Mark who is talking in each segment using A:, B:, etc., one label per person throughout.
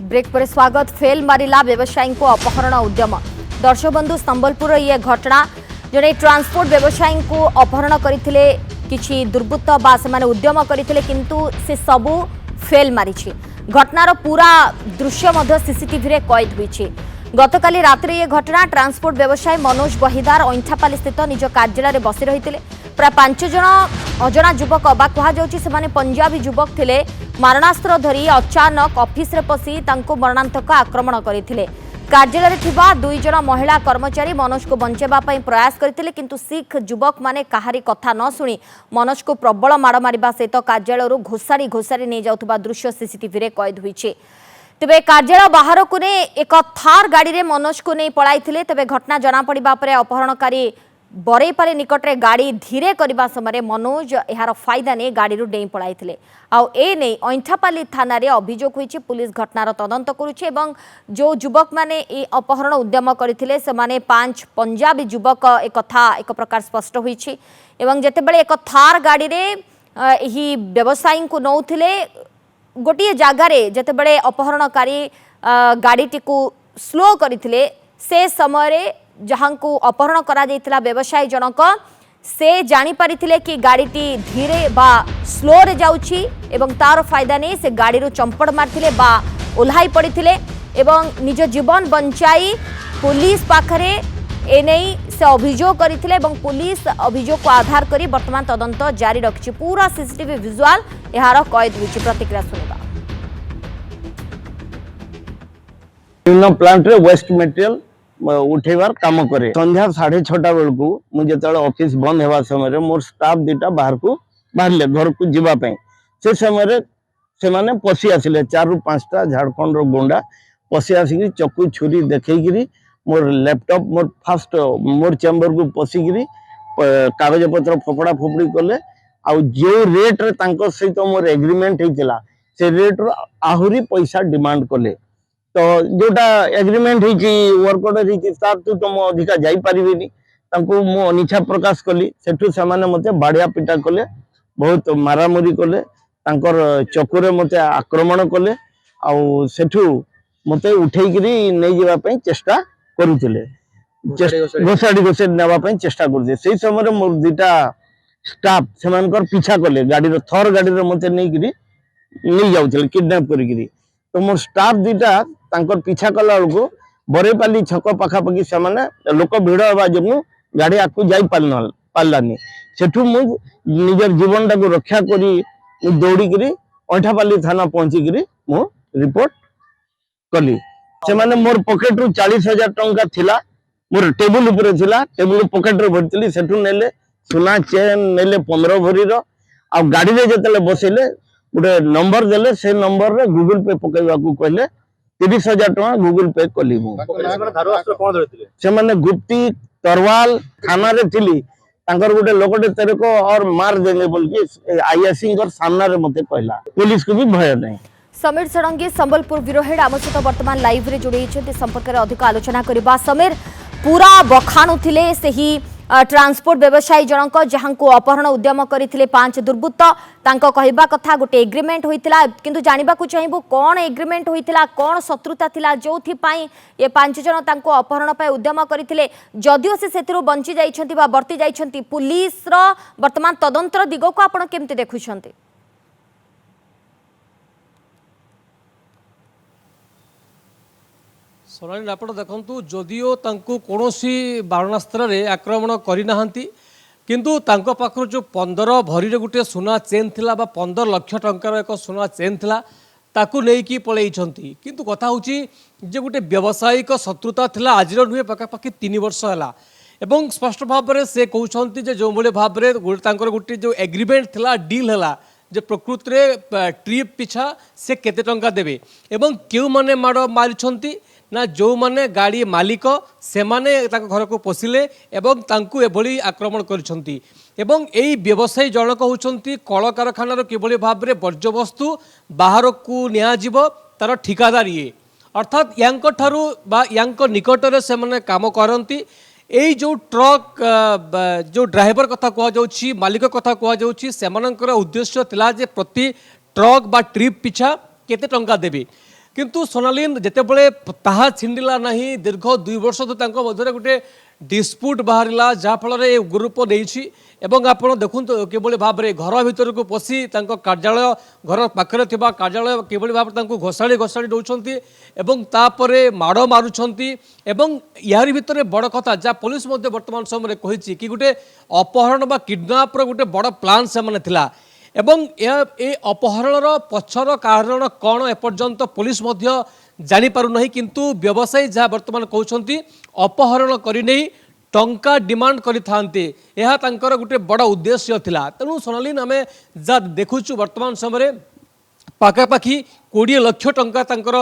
A: Break पर स्वागत। Fail मारिला व्यवसायी को अपहरण उद्यम। दर्शक बंधु संबलपुर ये घटना जड़े ट्रांसपोर्ट व्यवसायी को अपहरण करते किछि दुर्बृत्त बा से उद्यम करते किंतु से सबू फेल मारी। घटनार पूरा दृश्य सीसीटीवी रे कैद हुई। गतकाली रात्रि ये घटना ट्रांसपोर्ट व्यवसायी मनोज बहिदार अईंठापाली स्थित निज कार्यालय बसी रही प्राय 5 जन अजना युवक बा कहुचे पंजाबी युवक थिले मारणास्त्र धरी अचानक ऑफिस रे पसी तांको मरणांतक आक्रमण करथिले। कार्यालय थिबा 2 जन महिला कर्मचारी मनोज को बंचेबा पई प्रयास करथिले किंतु सिख युवक माने काहारी कथा न सुनी मनोज को प्रबल माड़ मारिबा सहित कार्यालय घोषाड़ी घोषाड़ी नहीं जाउथबा दृश्य सीसीटीवी रे कैद होईছে। तेबे कार्यालय बाहर को ने एक थार गाड़ी रे मनोज को नहीं पळाइथिले। तेबे घटना जना पड़िबा परे अपहरणकारी बरईपाली निकटरे गाड़ी धीरे करबा समय मनोज यार फायदा नहीं गाड़ी डेई पड़ाई आउ ए नहीं अईंठापाली थाना रे अभियोग होईछि। पुलिस घटनार तदंत करुछि एवं जो युवक माने ए अपहरण उद्यम करथिले से माने 5 पंजाबी युवक एक कथा एक प्रकार स्पष्ट होईछि एवं जेतेबेले एक थार गाड़ी रे एही व्यवसायी को नौथिले गोटे जगार जेतेबेले अपहरणकारी गाड़ीटी को स्लो करथिले से समय जहां को अपहरण करा जायतिला व्यवसायी जनक से जानी पारिथिले कि गाड़ीटी धीरे बा स्लो रे जाउछि एवं तार फायदा नहीं से गाड़ी रो चंपड़ मारथिले बा ओल्हाई पड़िथिले एवं निज जीवन बंचाई पुलिस पाखरे ए नहीं से अभियोग करथिले एवं पुलिस अभियोग को आधार करी वर्तमान तदंत जारी रखछि। पूरा सीसीटीवी विजुअल यार कैद होछि। प्रतिक्रिया सुनिबा।
B: प्लांट रे वेस्ट मटेरियल उठेबार काम करे। संध्या 6:30 बेलू मुझे ऑफिस बंद होगा समय मोर स्टाफ दुटा बाहर को बाहर घर को जीवाई से समय से माने पशि आसिले 4 ରୁ 5टा झारखंड रो गुंडा पशि आसिक चक्कू छुरी देखी मोर लैपटॉप मोर फास्ट मोर चैम्बर को पशिकी कागज पत्र फोपड़ा फोपड़ी कले आउ जो रेट रे तांको सहित मोर एग्रीमेंट होइतिला से रेट रो आहुरी पैसा डिमांड कले। तो जोटा एग्रीमेंट वर्क ऑर्डर तो तुम अधिका जाई परिबेनी तांको मो अनिच्छा प्रकाश कली। सेठू से माने मते बाड़िया पिटा कले बहुत मारामुरी कले तांकर चकुरे मते आक्रमण कले आउ सेठू मते उठेइकरी नै जेबा पई चेष्टा करूतिले घोषाड़ी घोषाड़ी नेबा पई चेष्टा करते। सेही समय मोर दुटा स्टाफ से मानकर पीछा कले गाड़ी रो थर गाड़ी रो मते नै जाउतिले किडनैप करिकरी। तो मोर स्टाफ दुटा तांकर पीछा कला बेलू बरईपाली छक पाखापाखि से लोक भिड़ हवा जो गाड़ी आकु जाई पार्लानी सेठू मु निजर जीवन टाक रक्षा करी दौड़िकी अईंठापाली थाना पहुंचिकी मु रिपोर्ट कली। से माने मोर पॉकेट रू 40,000 टंका थिला मोर टेबुल ऊपर थिला टेबुल पॉकेट रू भरतिली सेठू नेले सोना चेन नेले 15 भरी रो आ गाड़ी रे जतले बसेले गोटे नंबर देले से नंबर रे गूगल पे पकेवा को कहले 30,000 टका गूगल पे कली। से माने गुप्ती तरवाल थाना रे थिली तांकर गोटे लोकटे तेरे को और मार देंगे बोल के आईएससी कर सामना रे मते कहला। पुलिस को भी भय नहीं।
A: समीर षडंगी संबलपुर ब्यूरो हेड आम सहित वर्तमान लाइव रे जोड़ी संपर्क में अधिक आलोचना करबा। समीर पूरा बखाणुथिले सही ट्रांसपोर्ट व्यवसायी जनक जहां को अपहरण उद्यम करथिले 5 दुर्बृत्त तांको कहबा कथा गोटे एग्रीमेंट होइतिला किंतु जानिबा को चाहिबो कोन एग्रीमेंट होइतिला कोन शत्रुता थिला जोथि पई ये 5 जन तांको अपहरण पय उद्यम करथिले जदियो से सेतिरो बंची जाइछंती बा बर्ती जाइछंती पुलिस रो वर्तमान तदंतर दिगो को आपण केमते देखुछंती।
C: सोनाली आप देखु जदिओ कौन बारणास्त्र आक्रमण करना किंतु पाखर जो 15 भरी गोटे सुना चेन थिला बा 15 लाख टंकार एक सुना चेन थिला ताकू लेकी पलैं किंतु कथा हूँ जे गोटे व्यावसायिक शत्रुता थिला आज नुहे पखापाखि 3 वर्ष है एवं स्पष्ट भाव में से कहते हैं जो भाव में गोटे जो एग्रीमेंट थिला डील है जे प्रकृत रे ट्रिप पिछा से केते टंका देबे एवं क्यों माने माड़ मारिछंती ना जो माने गाड़ी मालिक से माने घर को पशिले एवं तांकु एभली आक्रमण करिसंती एवं एई व्यवसायी जनक होउछंती कल कारखानार किभली भाव में वर्ज्यवस्तु बाहर को निया जीव तार ठिकादार ये अर्थात यांक ठारू बा यांक निकटरे से माने काम करंती। एई जो ट्रक जो ड्राइवर कथा कह जाउछि मालिक कथा कह जाउछि सेमानकर उद्देश्य थिला जे प्रति ट्रक बा ट्रिप पिछा केते टंका देबे किंतु सोनालीन जितेबले ताहा छिंडिला नहीं दीर्घ 2 वर्ष तो तांको मध्यरे गोटे डिस्प्यूट बाहरिला जाफल ग्रुप नहीं एवं आपण देखु किभली भाव में घर भीतर को पशि कार्यालय घर पाखे कार्यालय किभली भाव में घोषाड़ी घोषाड़ी दौरान एवं तापरे माड़ मारुंट एवं यार भितर बड़ कथा जहाँ पुलिस वर्तमान समय कही कि गोटे अपहरण बा किडनापर गोटे बड़ प्लान से थिला एवं ए अपहरणर पछर कारण कौन एपर्यंत पुलिस जानी पारु नहीं किंतु व्यवसायी जहाँ वर्तमान कहते अपहरण करने टंका डिमांड करिथांते यह तांकर गोटे बड़ उद्देश्य थिला तेणु सोनालीन आम जहाँ देखुचु वर्तमान समय पाखापाखि 20 लाख टंका तांकर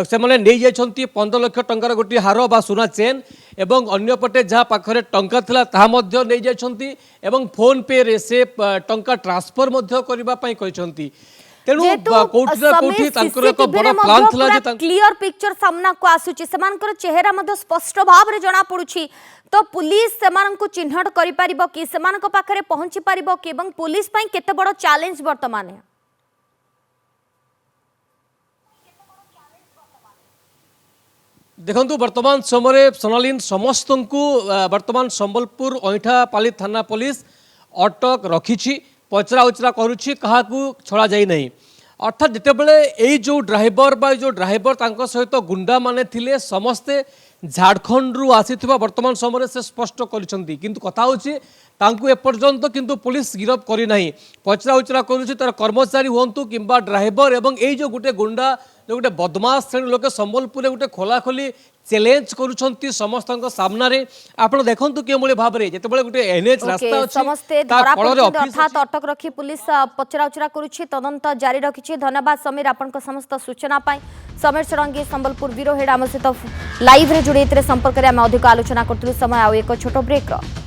C: से नहीं जाइछंती 15 लाख टंकार गोटे हार बा सुना चेन एवं अन्यपटे जहाँ पाखरे टंका थिला ताहा मध्य नहीं जाइछंती एवं फोन पे रे से टंका ट्रांसफर मध्य करबा पई कहिछंती तेणु कोठी ना कोठी तांकर एक बड़ प्लान थिला जे
A: क्लियर पिक्चर सामना को आसुची सेमानकर चेहरा मध्य स्पष्ट भाव रे जणा पडुची तो पुलिस सेमान को चिन्हट करि परिबो कि सेमान को पाखरे पहुंची परिबो कि एवं पुलिस पई केते बड़ चैलेंज वर्तमान है
C: देखंतु वर्तमान समय सोनालीन समस्त को वर्तमान संबलपुर अईठापाली थाना पुलिस अटक रखी पचरा उचरा करुच्ची क्या छड़ा जाई नहीं अर्थात जितेबले यही जो ड्राइवर बा जो ड्राइवर तांको सहित गुंडा माने थिले समस्ते झारखंड रु आसीथिबा वर्तमान समय से स्पष्ट करिसंती किंतु कथा होची तांको एपर्यंत किंतु पुलिस गिरफ करी नाही पचरा उचरा करुच्ची तार कर्मचारी हुंतु किंबा ड्राइवर एवं यही जो गोटे गुंडा जो गोटे बदमाश श्रेणी लोक संबलपुर गोटे खोलाखोली चैलेंज करुछंती समस्त सामने आप देखु कि भाव में जिते गोटे एनएच रास्ता
A: समस्ते अर्थात अटक रखी पुलिस पचरा उचरा करुछि तदंत जारी रखिछि धन्यवाद समीर आपण समस्त सूचना पाई समीर षडंगी संबलपुर ब्यूरो हेड आम सहित लाइव रे जोड़ी संपर्क में अधिक आलोचना करथुलु समय आ एक छोट ब्रेक